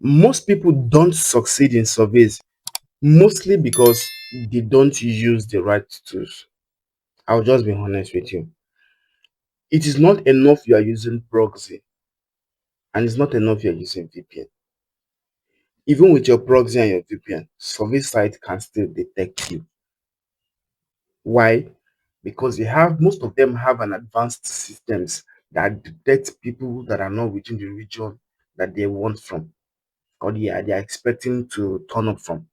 Most people don't succeed in surveys mostly because they don't use the right tools. I'll just be honest with you. It is not enough you are using proxy, and it's not enough you are using VPN. Even with your proxy and your VPN, survey site can still detect you. Why? Because they have most of them have an advanced systems that detect people that are not within the region that they want from, or they are expecting to turn up from.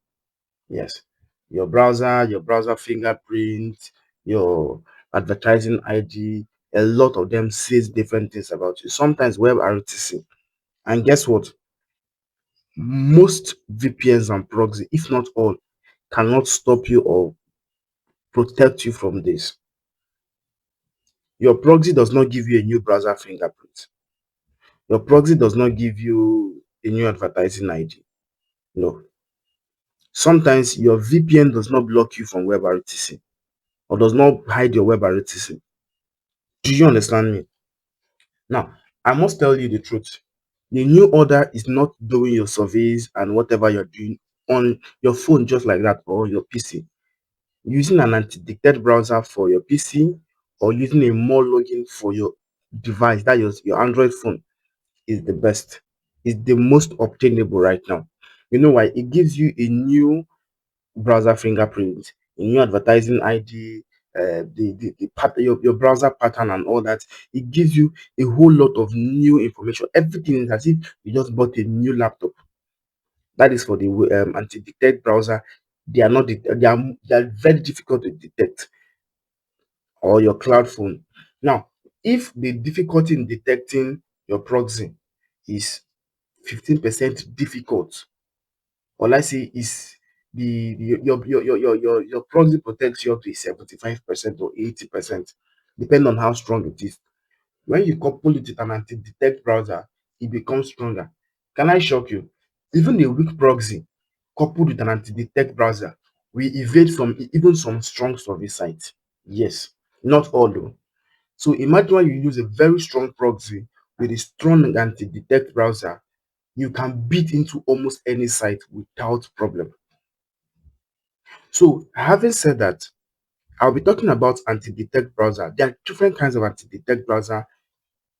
Yes. Your browser fingerprint, your advertising ID, a lot of them says different things about you. Sometimes web RTC. And guess what? Most VPNs and proxy, if not all, cannot stop you or protect you from this. Your proxy does not give you a new browser fingerprint. Your proxy does not give you a new advertising ID. No. Sometimes your VPN does not block you from web RTC or does not hide your web RTC. Do you understand me? Now, I must tell you the truth. The new order is not doing your surveys and whatever you're doing on your phone just like that or your PC. Using an anti-detect browser for your PC or using a MoreLogin for your device, that is your Android phone, is the best. It's the most obtainable right now. You know why? It gives you a new browser fingerprint, a new advertising ID, your browser pattern and all that. It gives you a whole lot of new information. Everything is as if you just bought a new laptop. That is for the anti-detect browser. They are not they are very difficult to detect, or your cloud phone. Now, if the difficulty in detecting your proxy is 15% difficult, or let's say is your proxy protects you up to 75% or 80%, depending on how strong it is. When you couple it with an anti-detect browser, it becomes stronger. Can I shock you? Even a weak proxy coupled with an anti-detect browser will evade from even some strong survey sites. Yes, not all though. So imagine when you use a very strong proxy with a strong anti-detect browser, you can beat into almost any site without problem. So having said that, I'll be talking about anti-detect browser. There are different kinds of anti-detect browser.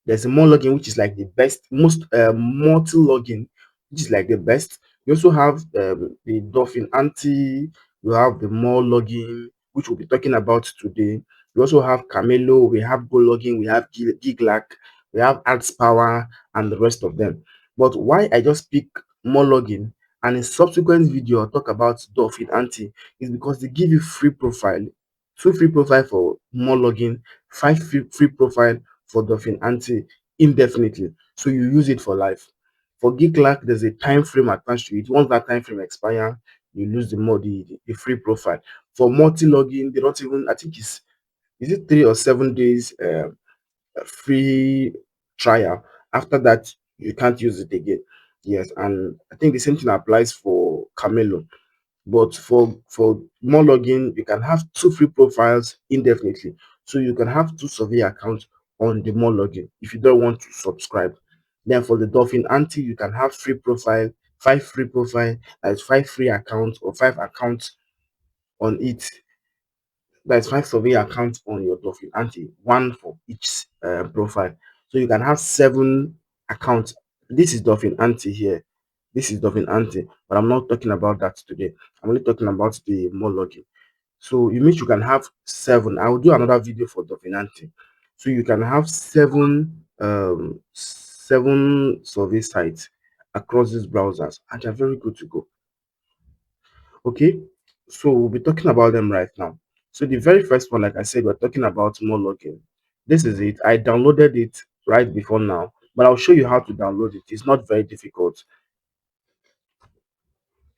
There's a MoreLogin, which is like the best, most multi-login, which is like the best. You also have the Dolphin Anti. You have the MoreLogin, which we'll be talking about today. We also have Camelo. We have GoLogin. We have Giglac. We have Ads Power, and the rest of them. But why I just pick MoreLogin and in subsequent video I'll talk about Dolphin Anti is because they give you free profile, two free profile for MoreLogin, five free profile for Dolphin Anti indefinitely. So you use it for life. For Geeklack, there's a time frame attached to it. Once that time frame expires, you lose the free profile. For multi-login, they don't even, I think is it 3 or 7 days free trial. After that, you can't use it again. Yes, and I think the same thing applies for Camelo. But for more login, you can have two free profiles indefinitely. So you can have two survey accounts on the more login if you don't want to subscribe. Then for the Dolphin Anti, you can have free profile, five free profile, that's five free accounts or five accounts on it. That's five survey accounts on your Dolphin Anti, one for each profile. So you can have seven accounts. This is Dolphin Anti here. This is Dolphin Anti, but I'm not talking about that today. I'm only talking about the more login. So it means you can have seven. I will do another video for Dolphin Anti. So you can have seven survey sites across these browsers, and they're very good to go. Okay, so we'll be talking about them right now. So the very first one, like I said, we're talking about MoreLogin. This is it. I downloaded it right before now, but I'll show you how to download it. It's not very difficult.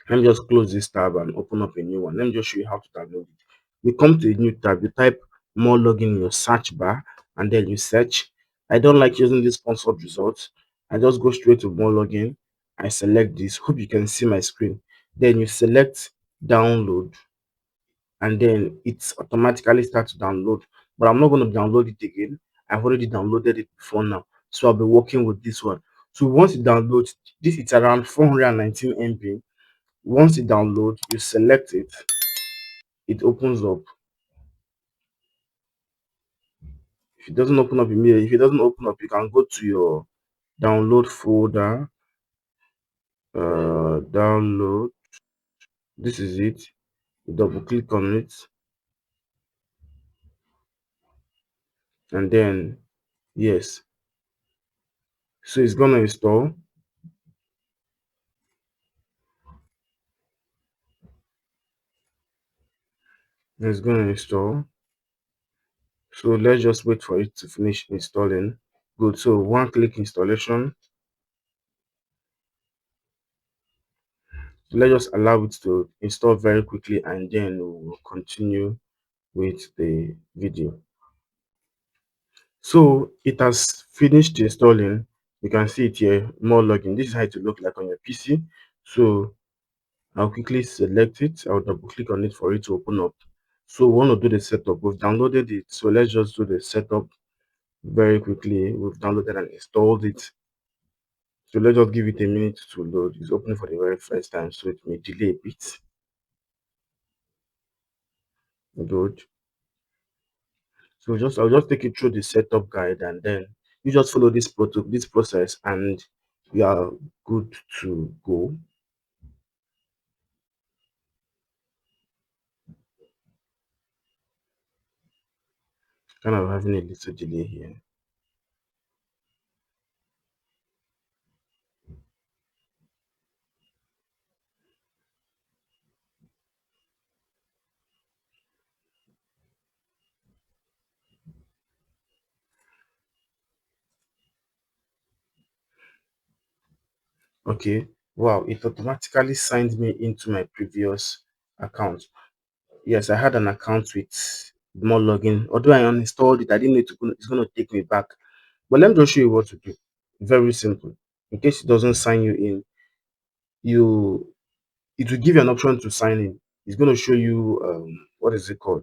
Let me just close this tab and open up a new one. Let me just show you how to download it. You come to a new tab, you type MoreLogin in your search bar, and then you search. I don't like using these sponsored results. I just go straight to MoreLogin. I select this. Hope you can see my screen. Then you select download, and then it's automatically start to download. But I'm not going to download it again. I've already downloaded it before now, so I'll be working with this one. So once you download this, it's around 419 MB. Once it downloads, you select it, it opens up. If it doesn't open up immediately, if it doesn't open up, you can go to your download folder, download. This is it. Double click on it, and then yes, so it's gonna install. It's gonna install. So let's just wait for it to finish installing. Good. So one click installation. So let's just allow it to install very quickly, and then we'll continue with the video. So it has finished installing. You can see it here, MoreLogin. This is how it will look like on your PC. So I'll quickly select it. I'll double click on it for it to open up. So we want to do the setup. We've downloaded it. So let's just do the setup very quickly. We've downloaded and installed it. So let's just give it a minute to load. It's opening for the very first time, so it may delay a bit. Good. So I'll just take you through the setup guide, and then you just follow this process, and you are good to go. Kind of having a little delay here. Okay. Wow, it automatically signed me into my previous account. Yes, I had an account with MoreLogin. Although I uninstalled it, I didn't know it's going to take me back. But let me just show you what to do. Very simple. In case it doesn't sign you in, you it will give you an option to sign in. It's going to show you what is it called?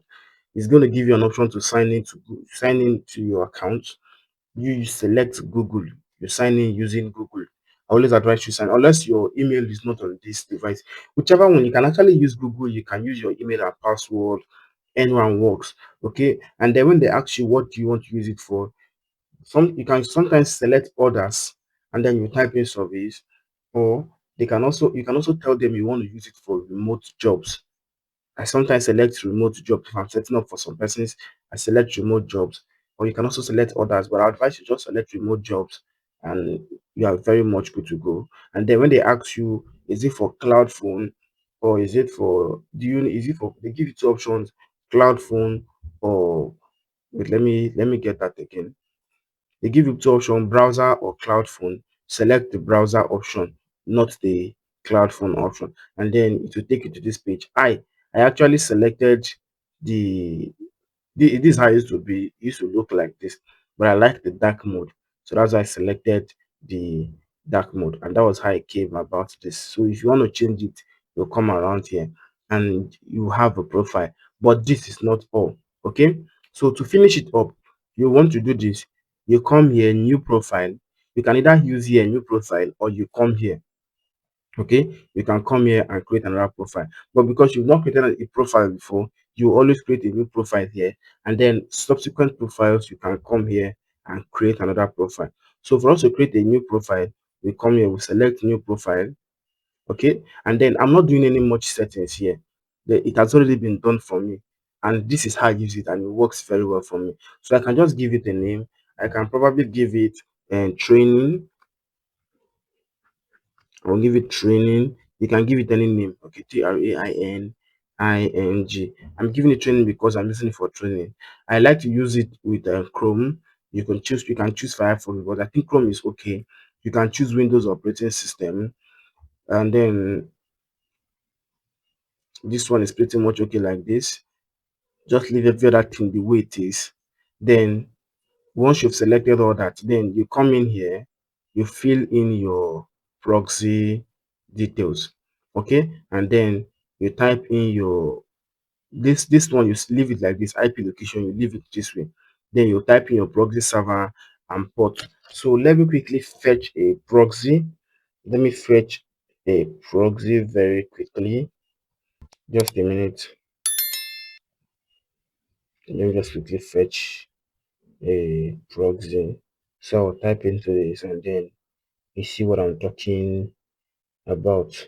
It's going to give you an option to sign in to your account. You select Google. You sign in using Google. I always advise you sign unless your email is not on this device. Whichever one, you can actually use Google. You can use your email and password. Anyone works. Okay. And then when they ask you what do you want to use it for, you can sometimes select others, and then you type in service, or you can also tell them you want to use it for remote jobs. I sometimes select remote jobs if I'm setting up for some persons. I select remote jobs, or you can also select others. But I advise you just select remote jobs, and you are very much good to go. And then when they ask you, is it for cloud phone, or is it for is it for? They give you two options: cloud phone, or wait, let me get that again. They give you two options, browser or cloud phone. Select the browser option, not the cloud phone option, and then it will take you to this page. I actually selected the, this is how it used to be. It used to look like this, but I like the dark mode, so that's why I selected the dark mode, and that was how I came about this. So if you want to change it, you'll come around here and you have a profile, but this is not all. Okay, so to finish it up, you want to do this. You come here, new profile. You can either use here new profile, or you come here. Okay, you can come here and create another profile, but because you've not created a profile before, you always create a new profile here, and then subsequent profiles you can come here and create another profile. So for us to create a new profile, we come here, we select new profile. Okay, and then I'm not doing any much settings here. It has already been done for me, and this is how I use it, and it works very well for me. So I can just give it a name. I can probably give it training. I'll give it training. You can give it any name. Okay, TRAINING. I'm giving it training because I'm using it for training. I like to use it with Chrome. You can choose Firefox, but I think Chrome is okay. You can choose Windows operating system, and then this one is pretty much okay like this. Just leave every other thing the way it is. Then once you've selected all that, then you come in here, you fill in your proxy details. Okay, and then you type in your this one, you leave it like this. IP location, you leave it this way. Then you type in your proxy server and port. So let me quickly fetch a proxy. Let me fetch a proxy very quickly. Just a minute. Let me just quickly fetch a proxy. So I'll type into this and then you see what I'm talking about.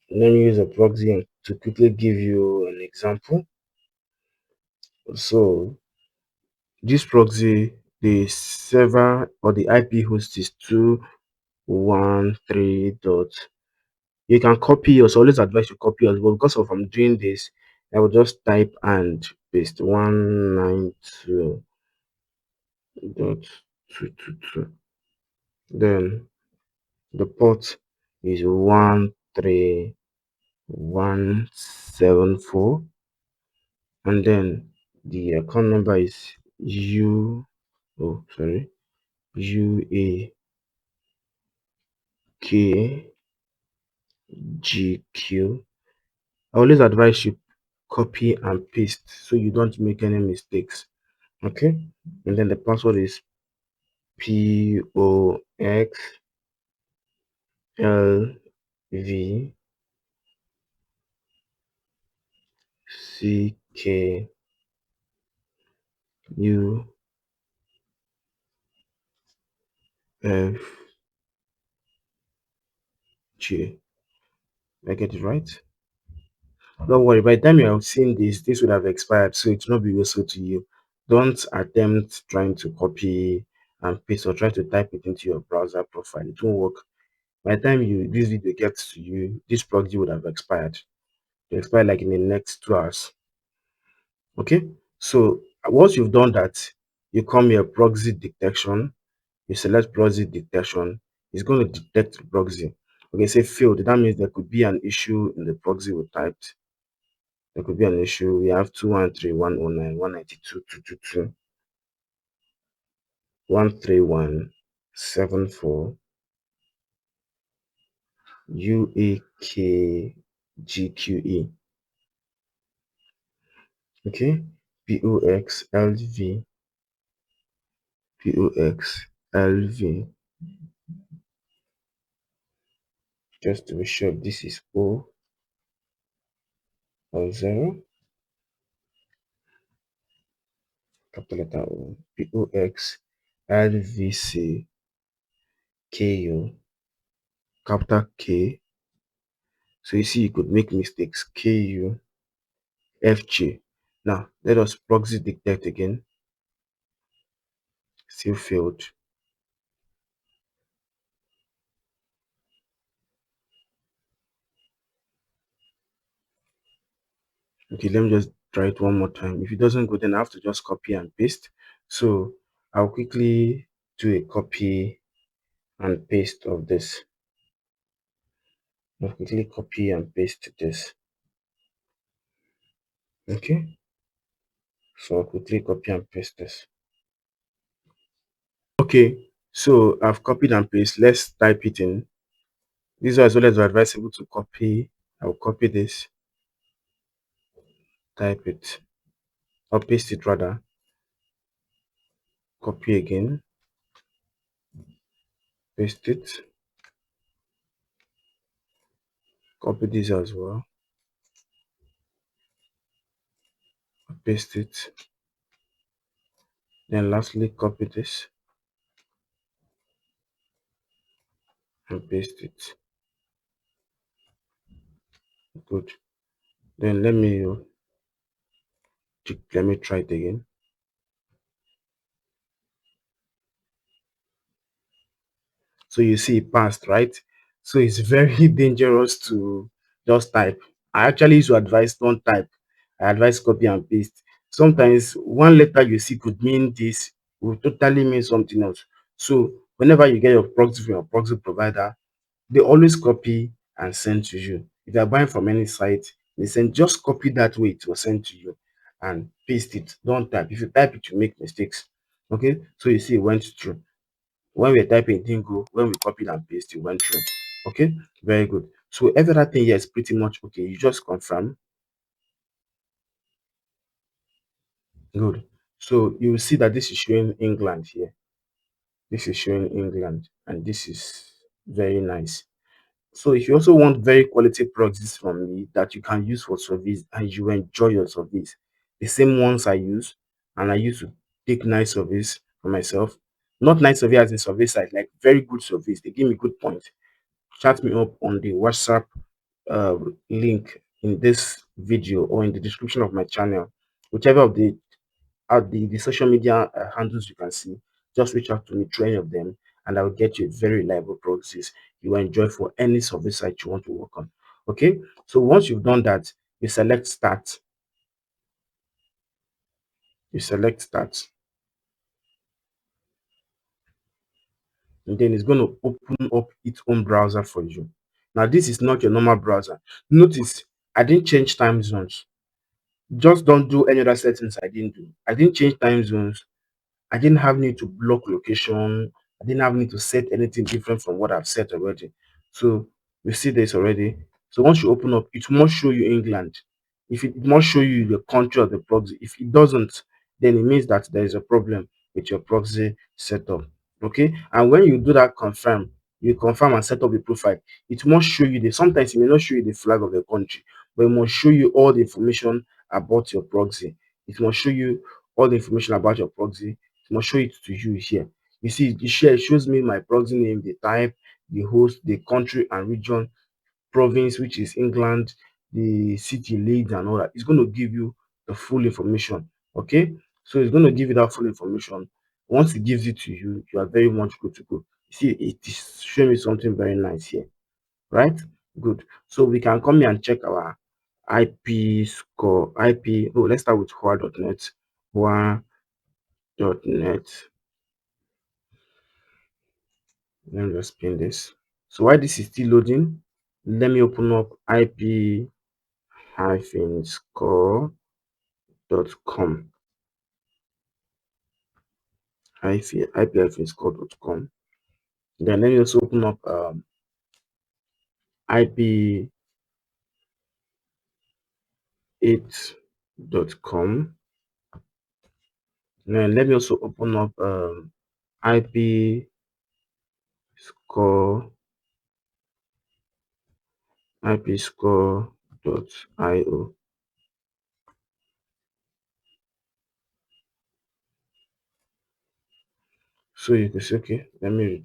Let me use a proxy to quickly give you an example. So this proxy, the server or the IP host is 213 dot. You can copy yours. Always advise you copy yours, but because of I'm doing this, I will just type and paste 192.222. Then the port is 13174, and then the account number is UAKGQ. I always advise you copy and paste so you don't make any mistakes. Okay, and then the password is POXLVCKUFG. I get it right? Don't worry, by the time you have seen this would have expired, so it will not be useful to you. Don't attempt trying to copy and paste or try to type it into your browser profile. It won't work. By the time this video gets to you, this proxy would have expired. It expire like in the next 2 hours. Okay, so once you've done that, you come here proxy detection. You select proxy detection. It's going to detect the proxy. Okay, say failed. That means there could be an issue in the proxy we typed. There could be an issue. We have 213.109.192.222.131.74 UAKGQE. Okay, POXLV. Just to be sure, this is O or 0. Capital letter O. POXLVCKU. Capital K. So you see, you could make mistakes. KUFG. Now, let us proxy detect again. Still failed. Okay, let me just try it one more time. If it doesn't go, then I have to just copy and paste. So I'll quickly do a copy and paste of this. I'll quickly copy and paste this. Okay, so I'll quickly copy and paste this. Okay, so I've copied and pasted. Let's type it in. This is as well as advisable to copy. I'll copy this, type it, or paste it rather. Copy again, paste it, copy this as well, paste it, then lastly copy this and paste it. Good. Then let me try it again. So you see it passed, right? So it's very dangerous to just type. I actually used to advise don't type. I advise copy and paste. Sometimes one letter you see could mean this, will totally mean something else. So whenever you get your proxy from your proxy provider, they always copy and send to you. If you're buying from any site, they send just copy that way it was sent to you and paste it. Don't type. If you type it, you make mistakes. Okay, so you see it went through. When we're typing, it didn't go. When we copied and paste, it went through. Okay, very good. So every other thing here is pretty much okay. You just confirm. Good. So you will see that this is showing England here. This is showing England, and this is very nice. So if you also want very quality proxies from me that you can use for surveys and you enjoy your surveys, the same ones I use, and I used to take nice surveys for myself. Not nice survey as in survey site, like very good surveys. They give me good points. Chat me up on the WhatsApp uh, link in this video or in the description of my channel, whichever of the social media handles you can see. Just reach out to me through any of them, and I will get you a very reliable proxies you will enjoy for any survey site you want to work on. Okay, so once you've done that, you select start. You select start, and then it's going to open up its own browser for you. Now, this is not your normal browser. Notice I didn't change time zones. Just don't do any other settings I didn't do. I didn't change time zones. I didn't have need to block location. I didn't have need to set anything different from what I've set already. So you see this already. So once you open up, it must show you England. If it must show you the country of the proxy. If it doesn't, then it means that there is a problem with your proxy setup. Okay. And when you do that confirm, you confirm and set up the profile. It must show you the sometimes it may not show you the flag of the country, but it must show you all the information about your proxy. It must show you all the information about your proxy. It must show it to you here. You see, it shows me my proxy name, the type, the host, the country and region, province, which is England, the city, Leeds, and all that. It's going to give you the full information. Okay, so it's going to give you that full information. Once it gives it to you, you are very much good to go. You see, it is showing me something very nice here, right? Good. So we can come here and check our IP score. IP. Oh, let's start with Hoa.net. Hoa.net. Let me just pin this. So while this is still loading, let me open up ip-score.com. ip-score.com. Then let me also open up ip8.com. Then let me also open up ip score ipscore.io. So you can say, okay, let me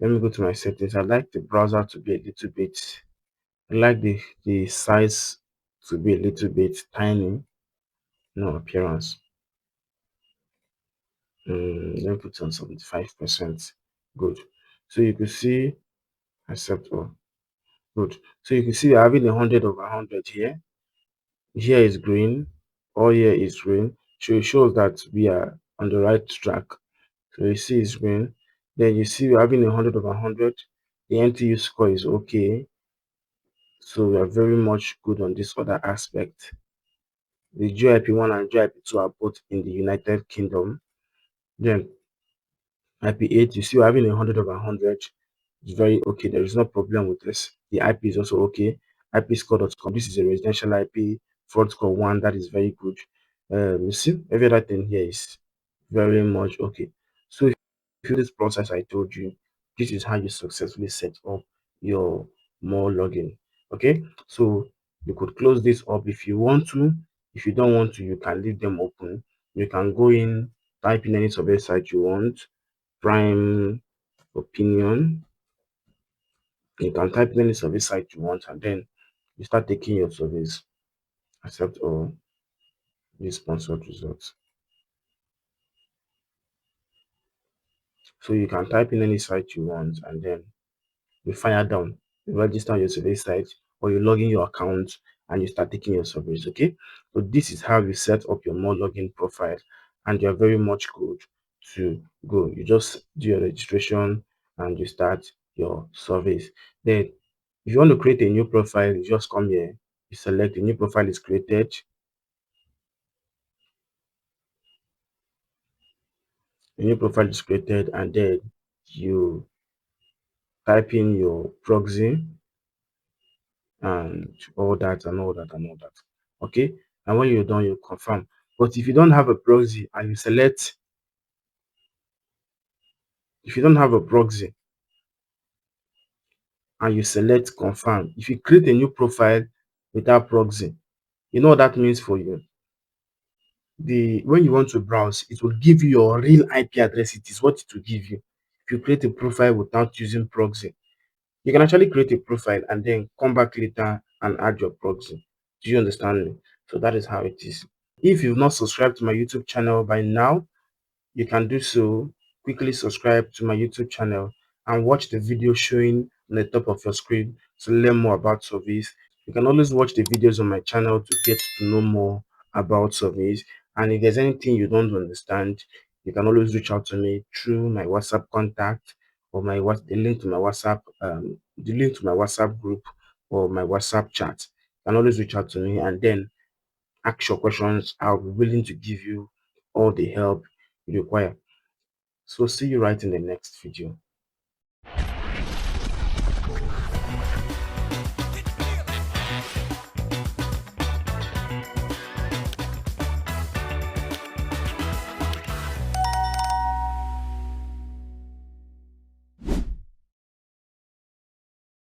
go to my settings. I like the browser to be a little bit, I like the size to be a little bit tiny. No appearance. Let me put on 75%. Good. So you can see accept all. Good. So you can see we're having 100/100 here. Here is green. All here is green. So it shows that we are on the right track. So you see it's green. Then you see we're having 100/100. The NTU score is okay. So we are very much good on this other aspect. The GIP1 and GIP2 are both in the United Kingdom. Then IP8, you see we're having 100/100. It's very okay. There is no problem with this. The IP is also okay. ipscore.com. This is a residential IP. Fraud score 1. That is very good. You see, every other thing here is very much okay. So if you do this process I told you, this is how you successfully set up your MoreLogin. Okay, so you could close this up if you want to. If you don't want to, you can leave them open. You can go in, type in any survey site you want, prime opinion. You can type in any survey site you want, and then you start taking your surveys. Accept all these sponsored results. So you can type in any site you want, and then you fire down, you register on your survey site, or you log in your account and you start taking your surveys. Okay, so this is how you set up your more login profile, and you're very much good to go. You just do your registration and you start your surveys. Then if you want to create a new profile, you just come here, you select a new profile is created. a new profile is created, and then you type in your proxy and all that and all that and all that. Okay, and when you're done, you confirm. But if you don't have a proxy and you select, if you don't have a proxy and you select confirm, if you create a new profile without proxy, you know what that means for you. The when you want to browse, it will give you your real IP address. It is what it will give you. If you create a profile without using proxy, you can actually create a profile and then come back later and add your proxy. Do you understand me? So that is how it is. If you've not subscribed to my YouTube channel by now, you can do so. Quickly subscribe to my YouTube channel and watch the video showing on the top of your screen to learn more about surveys. You can always watch the videos on my channel to get to know more about surveys. And if there's anything you don't understand, you can always reach out to me through my WhatsApp contact or the link to my WhatsApp group or my WhatsApp chat. You can always reach out to me and then ask your questions. I'll be willing to give you all the help you require. So see you right in the next video.